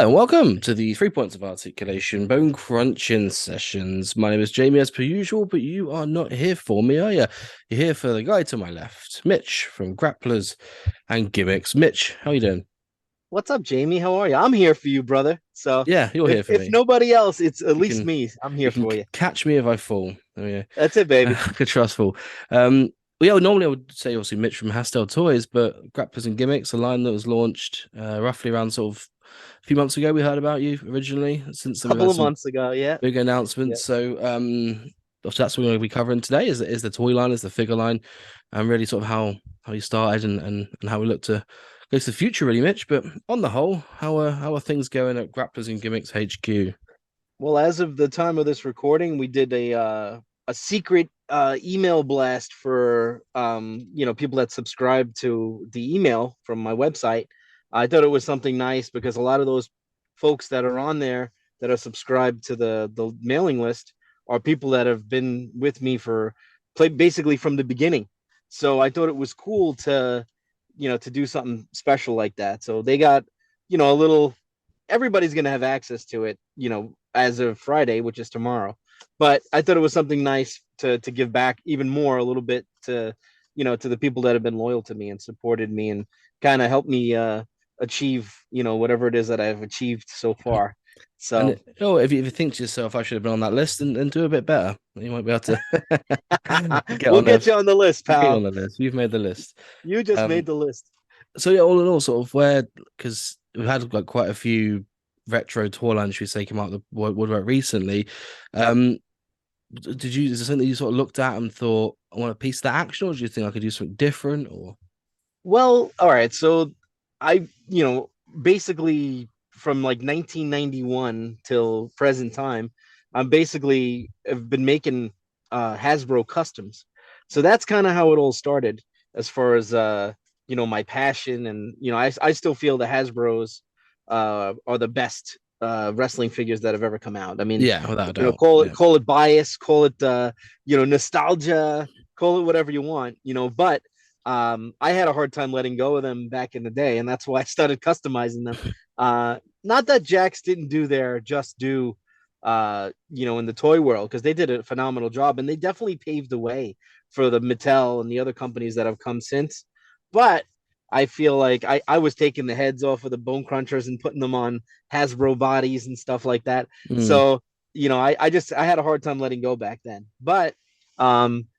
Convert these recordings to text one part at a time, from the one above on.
Hello and welcome to the 3 Points of Articulation Bone Crunching Sessions. My name is Jamie as per usual, but you are not here for me, are you? You're here for the guy to my left, Mitch from Grapplers and Gimmicks. Mitch, how you doing? What's up, Jamie? How are you? I'm here for you, brother. So Yeah, you're if here for if me. nobody else, it's at You least can me. I'm you here can for you. catch me if I fall. Oh yeah, That's it, baby. good trustful. Yeah, normally I would say obviously Mitch from Hastel Toys, but Grapplers and Gimmicks, a line that was launched roughly around sort of a few months ago. We heard about you originally. Since A then, we've couple had of some months ago, yeah, big yeah. announcements. So that's what we're going to be covering today. Is the toy line, is the figure line, and really sort of how you started and how we look to go to the future, really, Mitch. But on the whole, how are things going at Grapplers and Gimmicks HQ? Well, as of the time of this recording, we did a secret email blast for people that subscribe to the email from my website. I thought it was something nice because a lot of those folks that are on there that are subscribed to the mailing list are people that have been with me for basically from the beginning. So I thought it was cool to do something special like that. So they got a little everybody's going to have access to it, as of Friday, which is tomorrow. But I thought it was something nice to give back even more a little bit to the people that have been loyal to me and supported me and kind of helped me achieve, whatever it is that I've achieved so far. So If you think to yourself, I should have been on that list and do a bit better, you might be able to get we'll on there. get you on the list, Get pal. on the list. You've made the list. You just Um, made the list. so yeah, all in all, sort of where because we've had like quite a few retro tour lines, should we say, come out of the woodwork recently. Um, is there something you sort of looked at and thought, I want a piece of that action, or do you think I could do something different? Or Well, all right. So I, basically from like 1991 till present time, I'm basically have been making Hasbro customs. So that's kind of how it all started as far as my passion and I still feel the Hasbros are the best wrestling figures that have ever come out. I mean, yeah, without a doubt. call it Yeah. call it bias, call it nostalgia, call it whatever you want, but I had a hard time letting go of them back in the day, and that's why I started customizing them. Not that Jax didn't do their just due, in the toy world, because they did a phenomenal job, and they definitely paved the way for the Mattel and the other companies that have come since. But I feel like I was taking the heads off of the bone crunchers and putting them on Hasbro bodies and stuff like that. Mm. So, I had a hard time letting go back then. But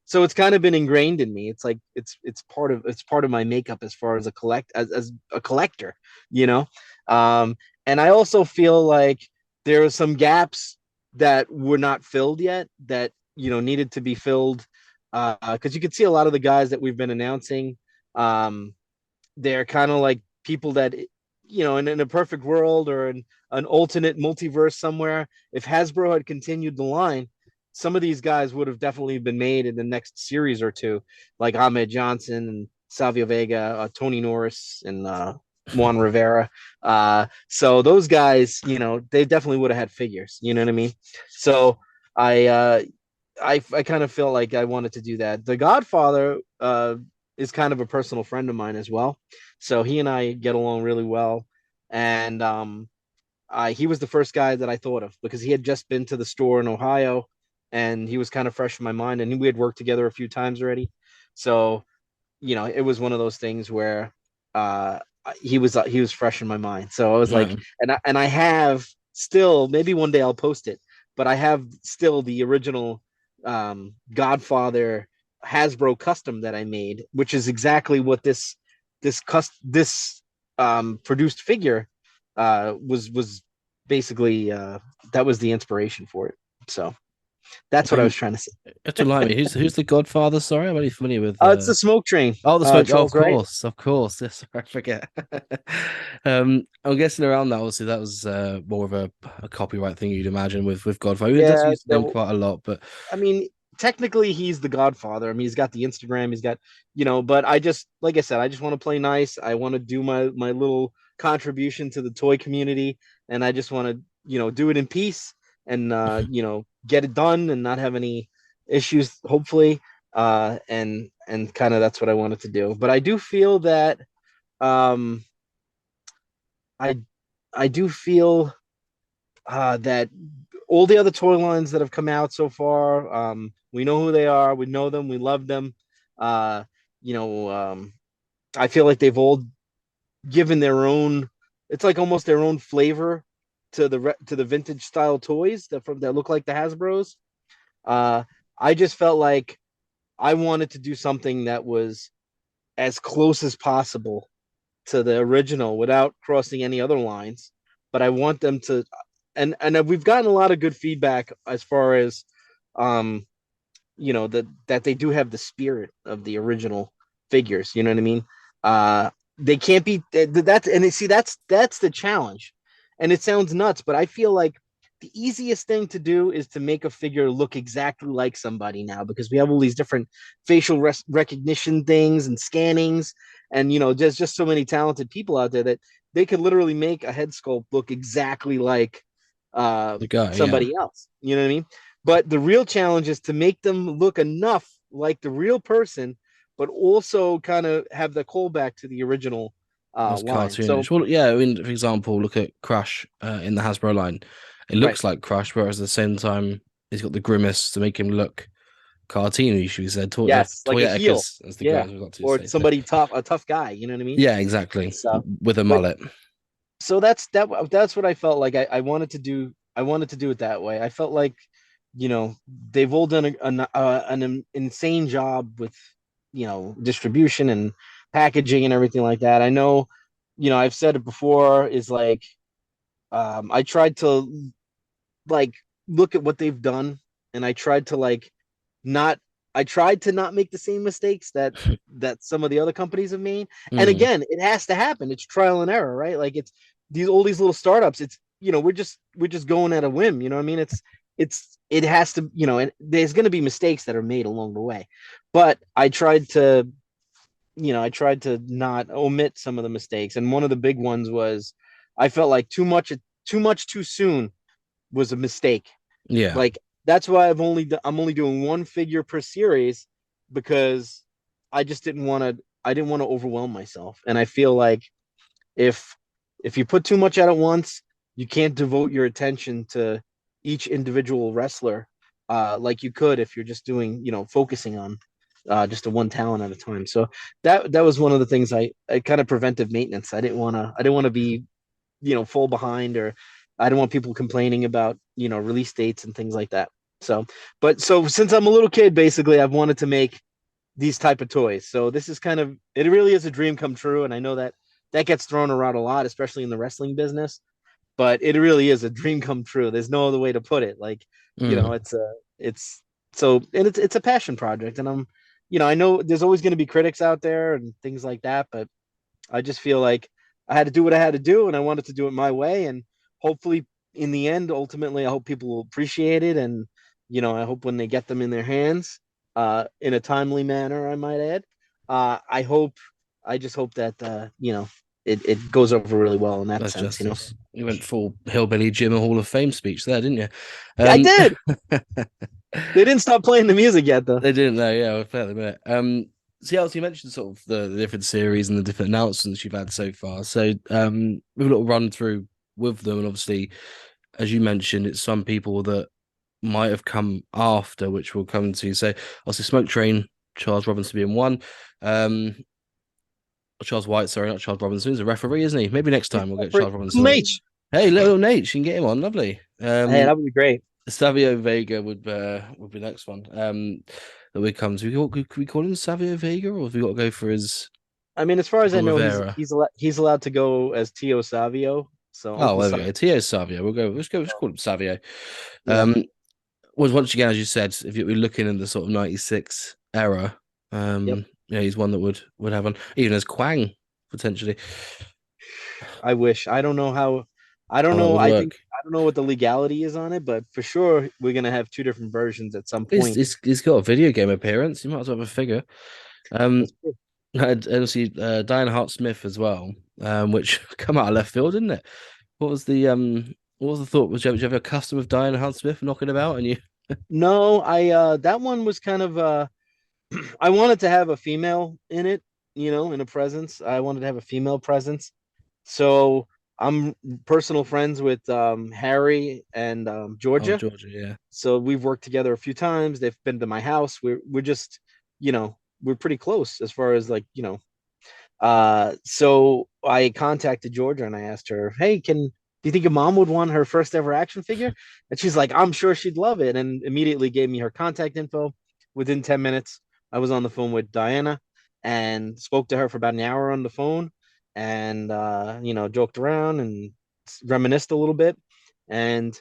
so it's kind of been ingrained in me. It's like it's part of my makeup as far as as a collector, you know. Um, and I also feel like there are some gaps that were not filled yet that needed to be filled because you could see a lot of the guys that we've been announcing. Um, they're kind of like people that in a perfect world or in an alternate multiverse somewhere, if Hasbro had continued the line, some of these guys would have definitely been made in the next series or two, like Ahmed Johnson and Savio Vega, Tony Norris, and Juan Rivera. So those guys, they definitely would have had figures. You know what I mean? So I uh, I kind of felt like I wanted to do that. The Godfather is kind of a personal friend of mine as well, so he and I get along really well. And he was the first guy that I thought of because he had just been to the store in Ohio, and he was kind of fresh in my mind. And we had worked together a few times already, so it was one of those things where uh, he was fresh in my mind. So I was like, Yeah. and I have still, maybe one day I'll post it, but I have still the original Godfather Hasbro custom that I made, which is exactly what this produced figure was basically that was the inspiration for it. So that's what I Um, was trying to say. you have to remind me, who's the Godfather? Sorry, I'm only familiar with It's the smoke train, oh, the smoke. Oh, Charles Wright. of course. Yes, I forget. I'm guessing around that. Obviously, that was more of a copyright thing you'd imagine with Godfather. It does Yeah, use the name quite a lot, but I mean, technically he's the Godfather. I mean, he's got the Instagram, he's got, but I just, like I said, I just want to play nice. I want to do my little contribution to the toy community, and I just want to, do it in peace and get it done and not have any issues, hopefully. And kind of that's what I wanted to do. But I do feel that um I I do feel that all the other toy lines that have come out so far, we know who they are, we know them, we love them. Uh, you know, I feel like they've all given their own. It's like almost their own flavor to the vintage style toys that look like the Hasbro's. Uh, I just felt like I wanted to do something that was as close as possible to the original without crossing any other lines. But I want them to, and we've gotten a lot of good feedback as far as, um, that they do have the spirit of the original figures. You know what I mean? They can't be that's and they see that's the challenge, and it sounds nuts, but I feel like the easiest thing to do is to make a figure look exactly like somebody now because we have all these different facial recognition things and scannings, and there's just so many talented people out there that they could literally make a head sculpt look exactly like uh, The guy, yeah. somebody else. You know what I mean? But the real challenge is to make them look enough like the real person, but also kind of have the callback to the original That's line. So, cartoonish. Well, yeah, I mean, for example, look at Crash in the Hasbro line. It right. looks like Crash, whereas at the same time, he's got the grimace to make him look cartoony, should we say, Yes, like a toyetic heel. as the Yeah. guys would like to Or say. So, somebody tough, a tough guy. You know what I mean? yeah, exactly, So, with a but mullet. so that's what I felt like I wanted to do. I wanted to do it that way. I felt like, they've all done an insane job with, distribution and packaging and everything like that. I know, I've said it before, is like, I tried to like look at what they've done, and I tried to not I tried to not make the same mistakes that some of the other companies have made. And Mm, again, it has to happen. It's trial and error, right? Like it's these little startups. It's we're just going at a whim. You know what I mean? It has to, and there's going to be mistakes that are made along the way. But I tried to not omit some of the mistakes. And one of the big ones was I felt like too much too soon was a mistake. yeah, Like that's why I'm only doing one figure per series, because I didn't want to overwhelm myself. And I feel like if if you put too much out at once, you can't devote your attention to each individual wrestler, like you could if you're just doing, focusing on just a one talent at a time. So that was one of the things I kind of preventive maintenance. I didn't want to be, fall behind, or I don't want people complaining about, release dates and things like that. So since I'm a little kid, basically, I've wanted to make these type of toys. So this is it really is a dream come true. And I know that gets thrown around a lot, especially in the wrestling business, but it really is a dream come true. There's no other way to put it. Like, mm, it's and it's a passion project. And I know there's always going to be critics out there and things like that, but I just feel like I had to do what I had to do, and I wanted to do it my way. And hopefully, in the end, ultimately, I hope people will appreciate it. And I hope when they get them in their hands, in a timely manner, I might add. I hope, I just hope that it goes over really well in that that's sense. justice. You went full hillbilly Jim Hall of Fame speech there, didn't you? Yeah, I Um, did. They didn't stop playing the music yet, though. they didn't know, yeah, well, fair admit. So yeah, also you mentioned sort of the different series and the different announcements you've had so far. So we've a little run through with them, and obviously, as you mentioned, it's some people that might have come after, which we'll come to. So obviously, Smoke Train, Charles Robinson being one. Um, Charles White, sorry, not Charles Robinson. He's a referee, isn't he? Maybe next time we'll get Charles Robinson on. Mitch. Hey, little Nate, you can get him on. Lovely. Hey, that would be great. Savio Vega would be next one. That we come to. Could we call him Savio Vega, or have we got to go for his I mean, as far as I Paul know, Rivera? he's allowed to go as Tio Savio. So Oh, Uncle there we Savio. go. Tio Savio. We'll go. Let's call him Savio. Yeah. Um, was once again, as you said, if you're looking in the sort of '96 era, Yep. yeah, he's one that would have one, even as Quang potentially. I wish. I don't know how. I don't Oh, that know. would work. I don't know what the legality is on it, but for sure we're gonna have two different versions at some He's, point. he's, he's got a video game appearance. You might as well have a figure. Um, That's true. and obviously Diana Hart Smith as well, which come out of left field, didn't it? What was the thought? Did you have a custom of Diana Hart Smith knocking about and you? No, I that one was kind of I wanted to have a female in it, in a presence. I wanted to have a female presence. So I'm personal friends with Harry and Oh, Georgia. Georgia, yeah. So we've worked together a few times. They've been to my house. We're just, we're pretty close as far as like, so I contacted Georgia and I asked her, "Hey, do you think your mom would want her first ever action figure?" And she's like, "I'm sure she'd love it." And immediately gave me her contact info. Within 10 minutes, I was on the phone with Diana and spoke to her for about an hour on the phone and, joked around and reminisced a little bit. And,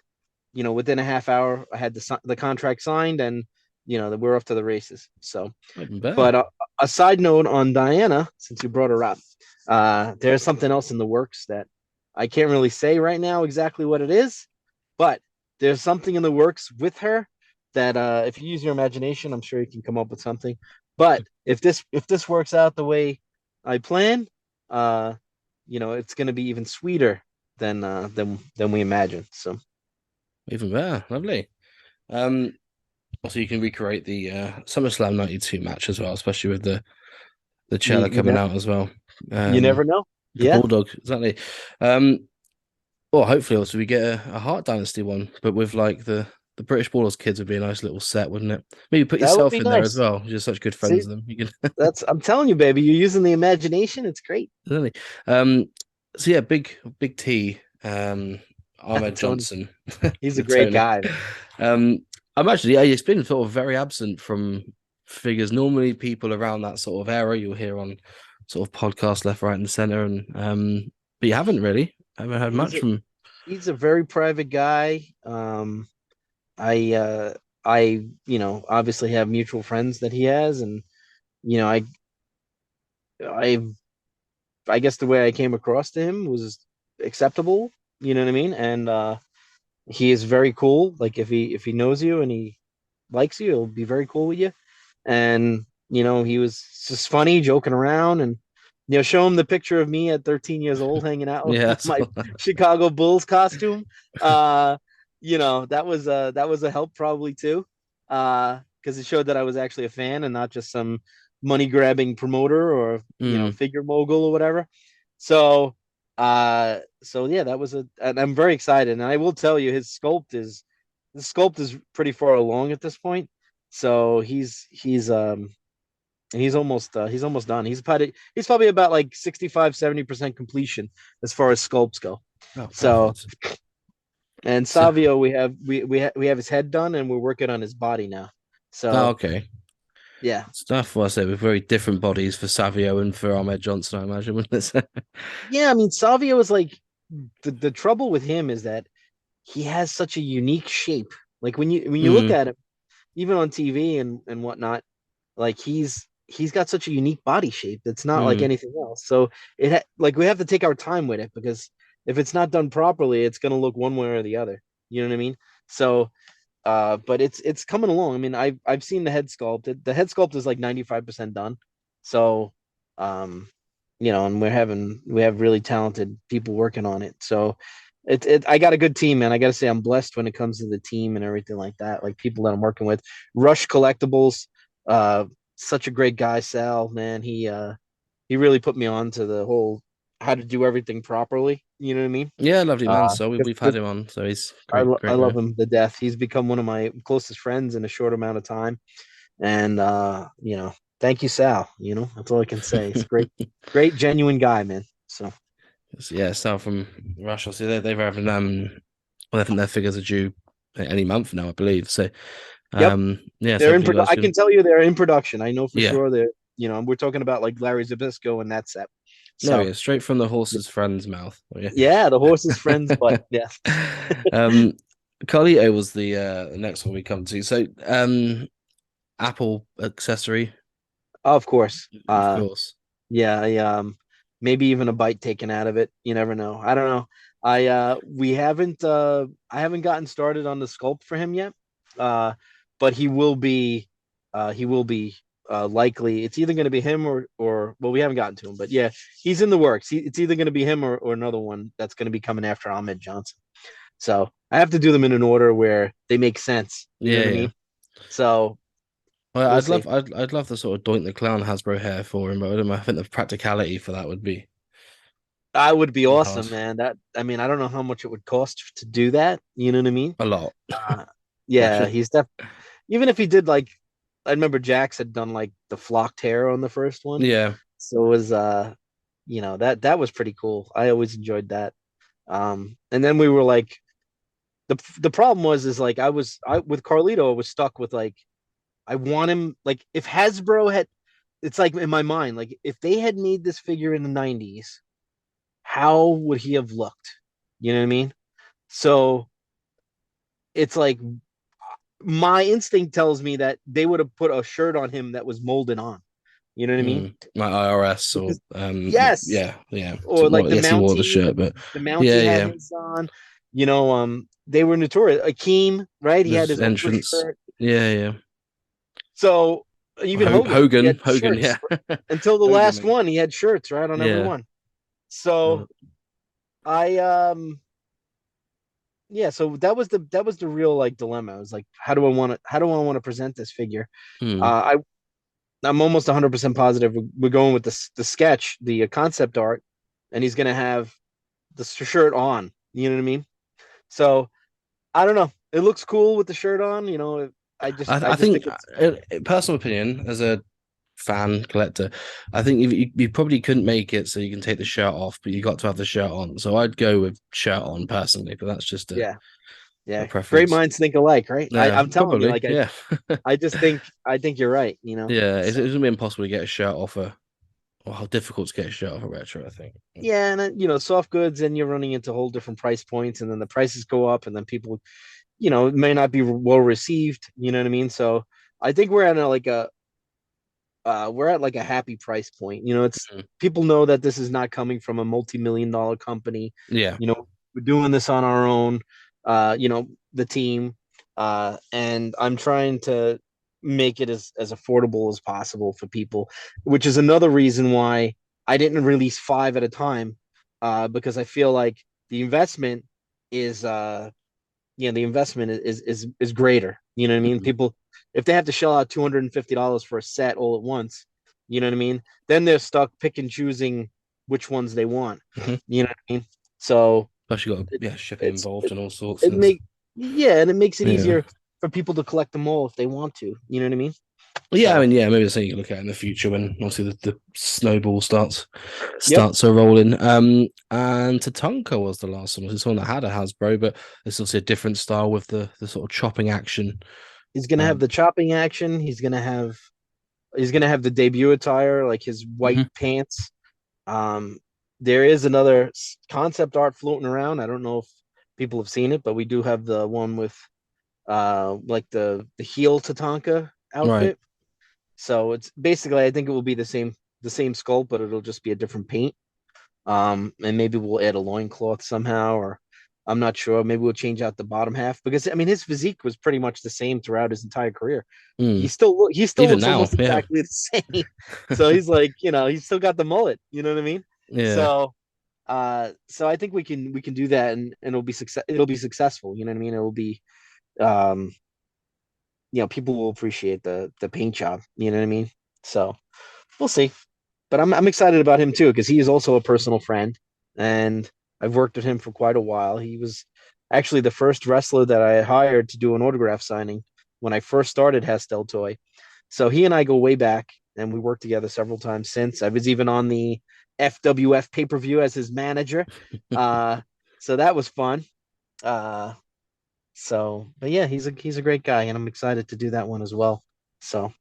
within a half hour, I had the contract signed and, we're off to the races. So, Even better. but a side note on Diana, since you brought her up, there's something else in the works that I can't really say right now exactly what it is, but there's something in the works with her that if you use your imagination, I'm sure you can come up with something. But if this works out the way I plan, uh, it's going to be even sweeter than we imagined. So Even better. Lovely. Um, Also you can recreate the SummerSlam 92 match as well, especially with the you Cella you coming never out as well. you never know. The Yeah, Bulldog, exactly. Um, well, hopefully also we get a Hart Dynasty one, but with like the British Ballers kids would be a nice little set, wouldn't it? Maybe put that would yourself be in there as nice. well. You're such good friends See, with them. You can that's I'm telling you, baby, you're using the imagination. It's great. really. Um, so yeah, big T, Ahmed Tony, Johnson, he's a great Tony. guy, man. I'm actually, yeah, it's been sort of very absent from figures. Normally, people around that sort of era you'll hear on sort of podcasts left, right, and center, and but you haven't really. I haven't heard He's much a from. he's a very private guy. I obviously have mutual friends that he has, and you know, I I guess the way I came across to him was acceptable. You know what I mean? And he is very cool. Like if he knows you and he likes you, he'll be very cool with you. And he was just funny, joking around, and show him the picture of me at 13 years old hanging out Yeah, with my Chicago Bulls costume. Uh, that was a help probably too, because it showed that I was actually a fan and not just some money grabbing promoter or mm, figure mogul or whatever. So yeah, and I'm very excited. And I will tell you, the sculpt is pretty far along at this point. So he's almost done. He's probably about like 65-70% completion as far as sculpts go. oh, So, perfect. and So, Savio, we have his head done and we're working on his body now. oh, So okay. yeah. Stuff what I say with very different bodies for Savio and for Ahmed Johnson, I imagine, wouldn't it? Yeah, I mean Savio is like the trouble with him is that he has such a unique shape. Like when you look mm, at him, even on TV and whatnot, like he's got such a unique body shape that's not like mm. anything else. So like we have to take our time with it because if it's not done properly, it's gonna look one way or the other. You know what I mean? So, but it's coming along. I mean, I've seen the head sculpt. The head sculpt is like 95% done. So, um, and we have really talented people working on it. So, I got a good team, man. I got to say, I'm blessed when it comes to the team and everything like that. Like people that I'm working with, Rush Collectibles, uh, such a great guy, Sal. Man, he really put me on to the whole how to do everything properly. You know what I mean? Yeah, lovely man. Uh, So we've had 'Cause him on, so he's I, great, I great love guy. him to death. He's become one of my closest friends in a short amount of time. And thank you, Sal. That's all I can say. He's a great, great, genuine guy, man. So Yeah, so from Russia, so they're having well, I think their figures are due any month now, I believe. So yep, yeah, so they're in hopefully you production. guys I can can tell you they're in production. I know for yeah. sure they're. We're talking about like Larry Zabisco and that set. No, So yeah, straight from the horse's friend's mouth. Oh, yeah. yeah, the horse's friends, but yeah. um Carlito was the next one we come to. So Apple accessory, Of course. of course. Yeah, maybe even a bite taken out of it. You never know. I don't know. I haven't gotten started on the sculpt for him yet. Uh, but he will be likely. It's either going to be him or well, we haven't gotten to him, but yeah, he's in the works. It's either going to be him or another one that's going to be coming after Ahmed Johnson. So I have to do them in an order where they make sense. You know Yeah, what I yeah. mean? So Well, we'll see. I'd, love the sort of Doink the Clown Hasbro hair for him, but I don't know, I think the practicality for that would be I would be Be hard. awesome, man. That I mean, I don't know how much it would cost to do that. You know what I mean? A lot. Uh, yeah, Imagine. he's def even if he did like I remember Jax had done like the flocked hair on the first one. Yeah. So it was that was pretty cool. I always enjoyed that. And then we were like the problem was is like I with Carlito I was stuck with like I want him like if Hasbro had it's like in my mind like if they had made this figure in the 90s, how would he have looked? You know what I mean? So it's like my instinct tells me that they would have put a shirt on him that was molded on. You know what I mean? Like IRS or Because yes, yeah, yeah. or like Yes, he wore the shirt, but The yeah, Mountie had yeah. his on. They were notorious. Akeem, right? He had His his Oprah entrance. shirt. Yeah, yeah. So even Hogan, he had Hogan, shirts yeah. until the Hogan, last mate. one. He had shirts right on every Yeah. one. So I yeah, so that was the real like dilemma. I was like, how do I want to present this figure? Hmm. Uh, I'm almost 100% positive we're going with the sketch, the concept art, and he's gonna have the shirt on. You know what I mean? So I don't know. It looks cool with the shirt on. I I just think, think it's personal opinion, as a fan collector, I think if you probably couldn't make it so you can take the shirt off, but you got to have the shirt on. So I'd go with shirt on personally, but that's just yeah, a yeah. Great preference. minds think alike, right? Yeah, I'm telling you, probably. Yeah. I just think I think you're right. Yeah, So it's gonna be impossible to get a shirt off or how difficult to get a shirt off a retro, I think. yeah, and then, soft goods, and you're running into whole different price points, and then the prices go up, and then people, it may not be well received. You know what I mean? So I think we're at like a happy price point. It's Mhm. people know that this is not coming from a multi-million-dollar company. Yeah. We're doing this on our own. The team, and I'm trying to make it as affordable as possible for people, which is another reason why I didn't release five at a time, because I feel like the investment is the investment is greater. You know what I mean? Mhm. People, if they have to shell out $250 for a set all at once, you know what I mean? Then they're stuck pick and choosing which ones they want. Mhm. You know what I mean? So Plus you got it, yeah shipping it's involved it, and all sorts, it and it's, make yeah, and it makes it yeah. easier for people to collect them all if they want to. You know what I mean? Well, yeah, I So mean, yeah, maybe that's something you can look at in the future when obviously the snowball yep, starts a rolling. And Tatanka was the last one. It's one that had a Hasbro, but it's obviously a different style with the sort of chopping action. he's gonna have Um, the chopping action. He's gonna have the debut attire, like his white mhm. pants. There is another concept art floating around. I don't know if people have seen it, but we do have the one with like the heel Tatanka Right. outfit. So it's basically I think it will be the same sculpt, but it'll just be a different paint. And maybe we'll add a loincloth somehow, or I'm not sure. Maybe we'll change out the bottom half because I mean his physique was pretty much the same throughout his entire career. Mm. He still Even looks now, almost yeah, exactly the same. So he's like, he's still got the mullet, you know what I mean? yeah. So I think we can do that, and it'll be successful, you know what I mean? It will be um people will appreciate the paint job, you know what I mean? So we'll see. But I'm excited about him too because he is also a personal friend, and I've worked with him for quite a while. He was actually the first wrestler that I hired to do an autograph signing when I first started Hastel Toy. So he and I go way back, and we worked together several times since. I was even on the FWF pay per view as his manager, uh, so that was fun. Uh, but yeah, he's a great guy, and I'm excited to do that one as well. So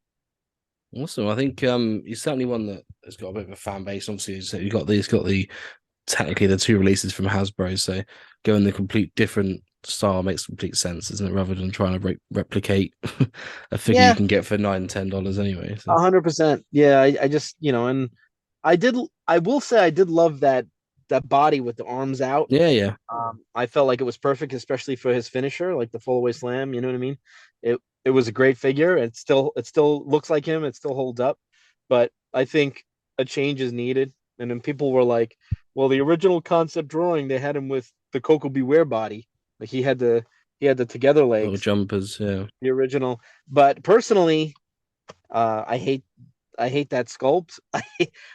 Awesome. I think he's certainly one that has got a bit of a fan base. Obviously, as you said, he's got the technically the two releases from Hasbro, so going the complete different style makes complete sense, isn't it? Rather than trying to replicate a figure you yeah, can get for $9-10 anyway. So 100%. Yeah, I just and I did. I will say I did love that body with the arms out. yeah, yeah. I felt like it was perfect, especially for his finisher, like the full away slam. You know what I mean? It was a great figure. It still looks like him. It still holds up, but I think a change is needed. And then people were like, "Well, the original concept drawing, they had him with the Coco Beware body. Like he had the together Little legs, jumpers, yeah. the original." But personally, I hate I hate that sculpt.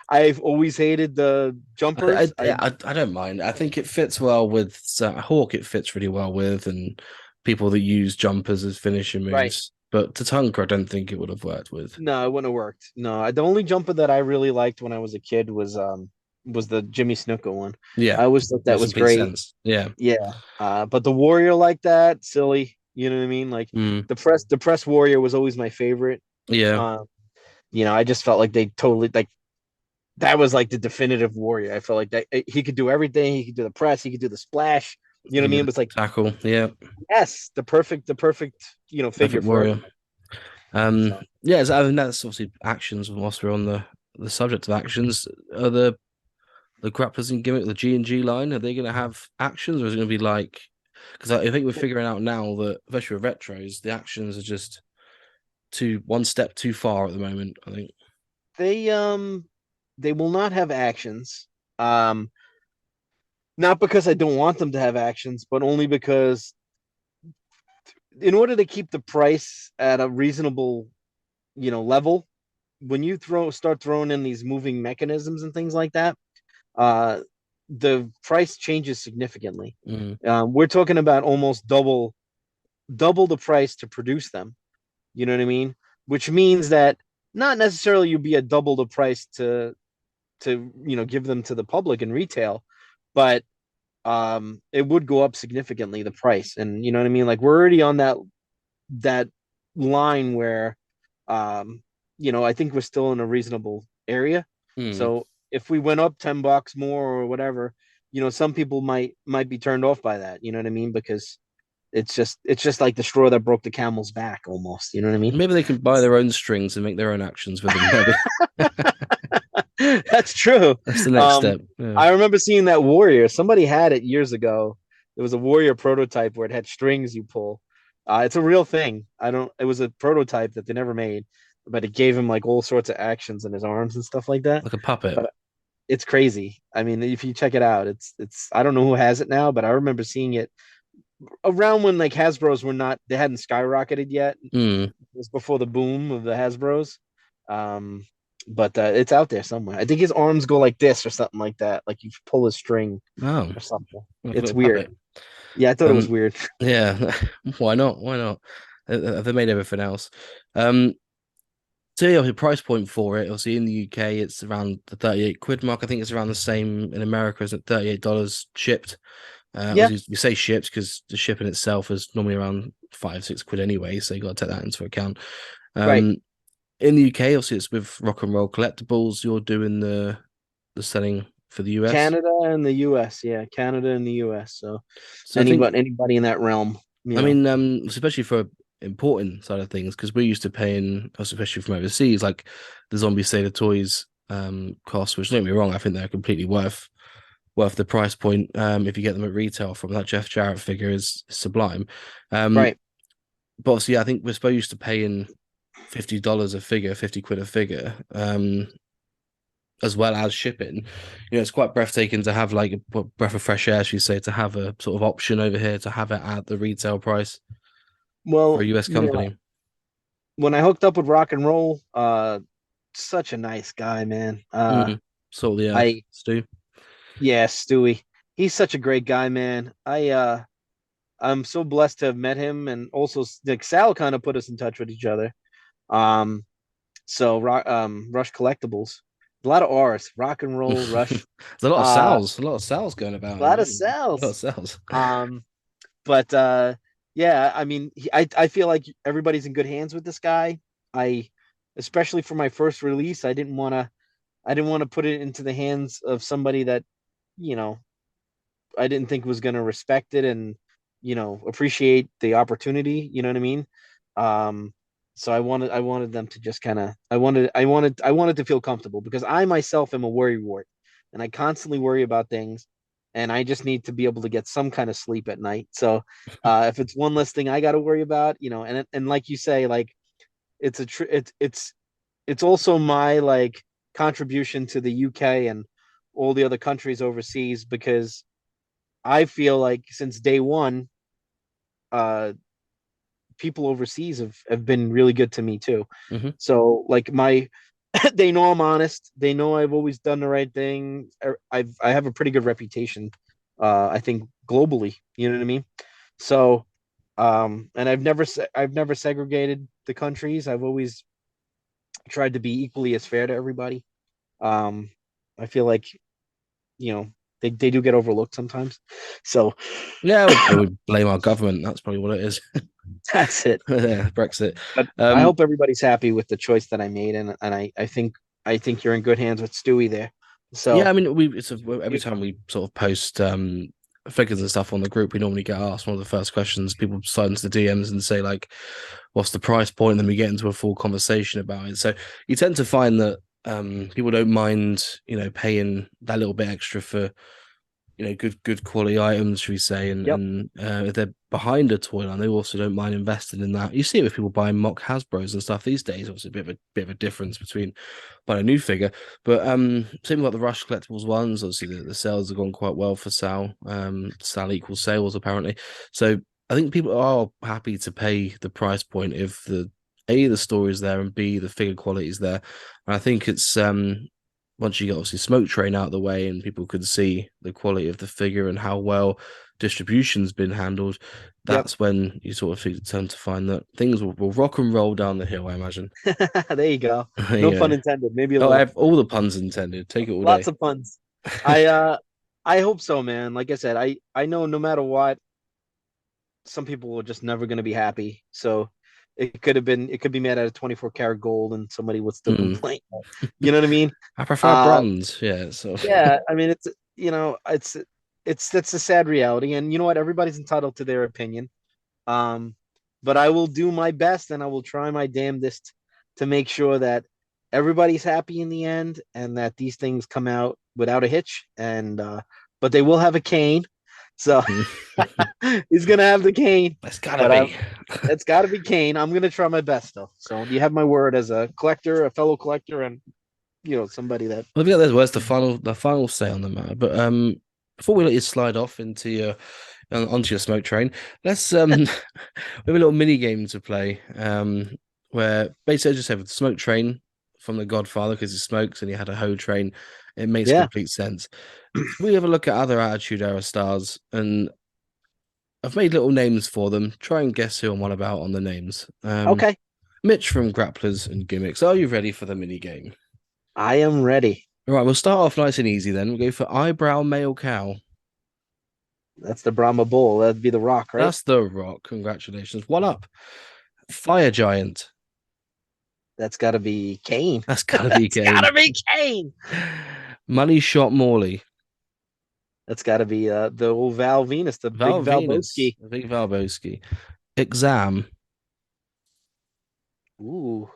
I've always hated the jumpers. I don't mind. I think it fits well with Hawk. It fits really well with, and people that use jumpers as finishing Right. moves. But Tatanka, I don't think it would have worked with. No, it wouldn't have worked. No, the only jumper that I really liked when I was a kid was the Jimmy Snuka one. Yeah, I always thought that makes was complete great. sense. Yeah. Yeah. But the Warrior like that, silly. You know what I mean? Like Mm. the press Warrior was always my favorite. Yeah. Um, I just felt like they totally like that was like the definitive Warrior. I felt like that he could do everything. He could do the press. He could do the splash. You know what I mean? It was like Tackle. Yeah. yes, the perfect figure Perfect for warrior. everybody. So Yeah, I mean that's obviously actions. Whilst we're on the subject of actions, are the grapplers and gimmick, the G&G line, are they going to have actions, or is it going to be like? Because I think we're figuring out now that, especially with retros, the actions are just one step too far at the moment. I think. they they will not have actions. Um, Not because I don't want them to have actions, but only because in order to keep the price at a reasonable, level, when you start throwing in these moving mechanisms and things like that, uh, the price changes significantly. Mm. We're talking about almost double the price to produce them. You know what I mean? Which means that not necessarily you'd be at double the price to give them to the public in retail, but it would go up significantly the price. And you know what I mean? Like we're already on that line where I think we're still in a reasonable area. Mm. So if we went up $10 more or whatever, some people might be turned off by that. You know what I mean? Because it's just like the straw that broke the camel's back almost. You know what I mean? Maybe they can buy their own strings and make their own actions with them. Maybe That's true. that's the next Um, step. Yeah. I remember seeing that Warrior. Somebody had it years ago. There was a Warrior prototype where it had strings you pull. It's a real thing. I don't. It was a prototype that they never made, but it gave him like all sorts of actions in his arms and stuff like that. Like a puppet. But it's crazy. I mean, if you check it out, it's. I don't know who has it now, but I remember seeing it around when like Hasbro's were not. They hadn't skyrocketed yet. Mm. It was before the boom of the Hasbro's. Um, but it's out there somewhere. I think his arms go like this or something like that. Like you pull a string Oh, or something. like a It's little weird. puppet. Yeah, I thought it was Um, weird. yeah. Why not? Why not? They made everything else. Um, so yeah, the price point for it, obviously in the UK, it's around the 38 quid mark. I think it's around the same in America, isn't it? $38 shipped. Yeah, Obviously we say shipped because the shipping itself is normally around 5-6 quid anyway, so you got to take that into account. right. Um, in the UK, obviously it's with Rock and Roll Collectibles. You're doing the selling for the US. Canada and the US. Yeah, Canada and the US. So So I think, anybody in that realm, I mean, especially for importing side of things, because we're used to paying, especially from overseas, like the Zombie Sailor toys cost, which don't get me wrong, I think they're completely worth the price point. If you get them at retail from that Jeff Jarrett figure is sublime. Um, right. but obviously, yeah, I think we're supposed to pay in $50 a figure, 50 quid a figure, as well as shipping. It's quite breathtaking to have like a breath of fresh air, should you say, to have a sort of option over here to have it at the retail price for a Well, US company. when I hooked up with Rock and Roll, such a nice guy, man. Mm. Salt of the earth, I Stu. Yeah, Stewie. He's such a great guy, man. I'm so blessed to have met him, and also like Sal kind of put us in touch with each other. Um, Rush Collectibles, a lot of R's, Rock and Roll, Rush, There's uh, a lot of sales going about. a lot of A lot of Sals. sales. Um, but yeah, I mean, I feel like everybody's in good hands with this guy. I, especially for my first release, I didn't want to put it into the hands of somebody that, you know, I didn't think was going to respect it and appreciate the opportunity. You know what I mean? Um, so I wanted them to just kind of I wanted to feel comfortable because I myself am a worrywart, and I constantly worry about things, and I just need to be able to get some kind of sleep at night. So if it's one less thing I got to worry about, and like you say, like it's a it's also my like contribution to the UK and all the other countries overseas because I feel like since day one, uh, people overseas have been really good to me too. Hmm. So like They know I'm honest. They know I've always done the right thing. I have a pretty good reputation, I think globally. You know what I mean? So, and I've never segregated the countries. I've always tried to be equally as fair to everybody. Um, I feel like they do get overlooked sometimes. So Yeah, we blame our government. That's probably what it is. that's it. Yeah, Brexit. But I Um, hope everybody's happy with the choice that I made, and I think you're in good hands with Stewie there. yeah, So I mean, every time we sort of post figures and stuff on the group, we normally get asked one of the first questions. People slide into the DMs and say like, "What's the price point?" And then we get into a full conversation about it. So you tend to find that people don't mind, paying that little bit extra for good quality items, should we say, and yep, if they're behind a toy line, they also don't mind investing in that. You see it with people buying mock Hasbro's and stuff these days. Obviously, a bit of a difference between buying a new figure, but same with like the Rush collectibles ones. Obviously, the sales have gone quite well for Sal. Sal equals sales apparently. So I think people are happy to pay the price point if the story is there and B the figure quality is there. And I think it's once you get obviously Smoke Train out of the way and people could see the quality of the figure and how well distribution's been handled, yep. that's when you sort of tend to find that things will rock and roll down the hill, I imagine. There you go. No pun Yeah. intended. Maybe a Oh, I little. have all the puns intended. Take it all Lots day. of puns. I uh I hope so, man. Like I said, I know no matter what, some people are just never going to be happy. So it could be made out of 24 karat gold and somebody would still Hmm. complain. You know what I mean? I prefer Uh bronze. Yeah. So yeah, I mean it's that's a sad reality, and you know what? Everybody's entitled to their opinion. Um, but I will do my best and I will try my damnedest to make sure that everybody's happy in the end and that these things come out without a hitch. And but they will have a cane. So he's gonna have the cane. it's gotta But be. it's gotta be Kane. I'm gonna try my best though. So you have my word as a collector, a fellow collector, and somebody that Well, yeah, where's the final say on the matter. But before we let you slide off into your onto your smoke train, let's we have a little mini game to play. Where basically I just have a smoke train from the Godfather because he smokes and he had a hoe train. It makes yeah. complete sense. We have a look at other Attitude Era stars, and I've made little names for them. Try and guess who I'm on about on the names. Okay. Mitch from Grapplers and Gimmicks. Are you ready for the mini game? I am ready. All right, we'll start off nice and easy then. We'll go for eyebrow male cow. That's the Brahma Bull. That'd be the Rock, right? That's the Rock. Congratulations. One up. Fire giant. That's got to be Kane. That's gotta be That's got Kane. to be Kane. Money shot Morley. That's got to be the old Val Venus, the big Val Venus. Valboski. Big Valboski. Exam. Ooh.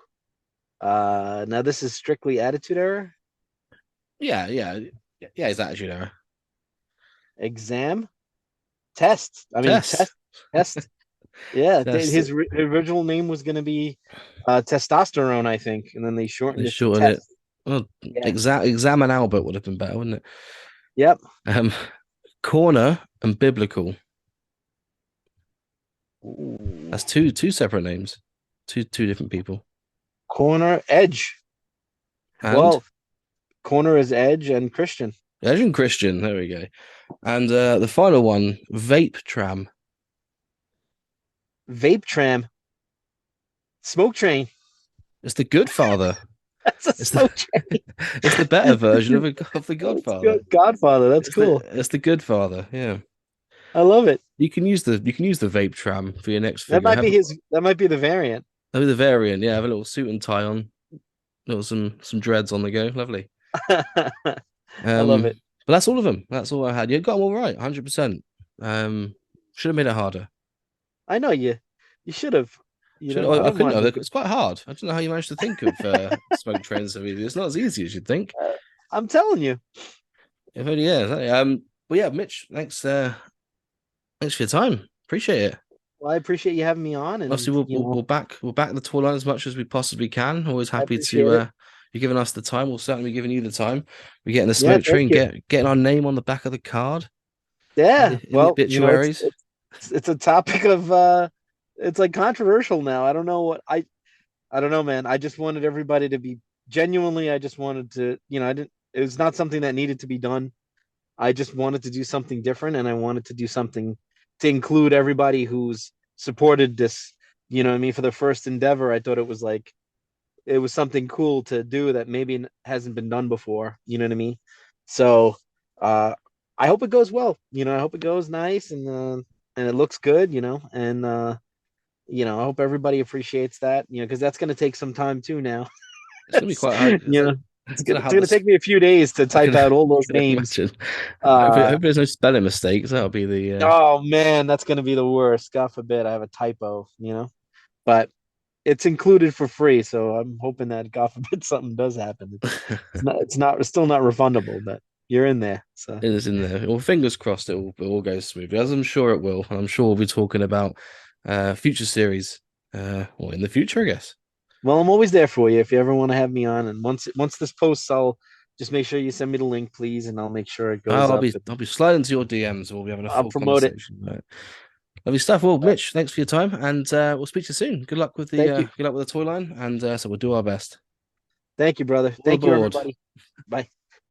Now this is strictly Attitude Era. Yeah, yeah. Yeah, his attitude error. Exam. Test. I mean, Test. test. Yeah, Test. original name was going to be testosterone, I think, and then they They shortened it to shortened it. test. Well, Yeah. exam and Albert would have been better, wouldn't it? Yep. Um, corner and biblical. Ooh. That's two separate names. Two different people. Corner Edge. And Well, corner is Edge and Christian. Asian Christian. There we go. And the final one, vape tram. Vape Tram. Smoke Train. It's the good father. That's a It's the smoke train. it's the better version of the That's Godfather. good. Godfather. That's cool. It's the good father. Yeah. I love it. You can use the vape tram for your next That figure. might be his. That might be the variant. Have the variant. Yeah, have a little suit and tie on. Little some dreads on the go. Lovely. I love Um, it. but that's all of them. That's all I had. You got them all right, 100%. Should have made it harder. I know you. You should have. Should I I don't couldn't mind. have. It's quite hard. I don't know how you managed to think of smoke trains. I mean, it's not as easy as you'd think. I'm telling you. If only, yeah. Exactly. But yeah, Mitch, thanks. Thanks for your time. Appreciate it. Well, I appreciate you having me on, Obviously, and we'll back the tour line as much as we possibly can. Always I happy appreciate to it. you're giving us the time. We'll certainly be giving you the time. We're getting the Yeah, smoke thank train, you. getting our name on the back of the card Yeah. in the Well, obituaries. it's a topic of it's like controversial now. I don't know, man. I just wanted everybody to be genuinely, I just wanted to, I didn't. It was not something that needed to be done. I just wanted to do something different, and I wanted to do something to include everybody who's supported this. You know what I mean? For the first endeavor, I thought it was something cool to do that maybe hasn't been done before. You know what I mean? So, uh, I hope it goes well. I hope it goes nice and it looks good. I hope everybody appreciates that. Because that's going to take some time too. Now, It's gonna be quite hard. you know, It's gonna it's have gonna this. take me a few days to I can, type out all I those can names. imagine. Uh, Hope there's no spelling mistakes. That'll be the. oh man, that's gonna be the worst. God forbid I have a typo. But it's included for free, so I'm hoping that God forbid something does happen. It's still not refundable, but you're in there. So It is in there. Well, fingers crossed it all goes smoothly, as I'm sure it will. And I'm sure we'll be talking about future series, or in the future, I guess. well, I'm always there for you if you ever want to have me on. And once this posts, I'll just make sure you send me the link, please, and I'll make sure it goes I'll up. be I'll be sliding to your DMs, and we'll be having a I'll full promote it. conversation. Right. Lovely stuff. Well, Mitch, thanks for your time, and we'll speak to you soon. Thank you. Good luck with the toy line, and so we'll do our best. Thank you, brother. All Thank you, aboard. everybody. Bye.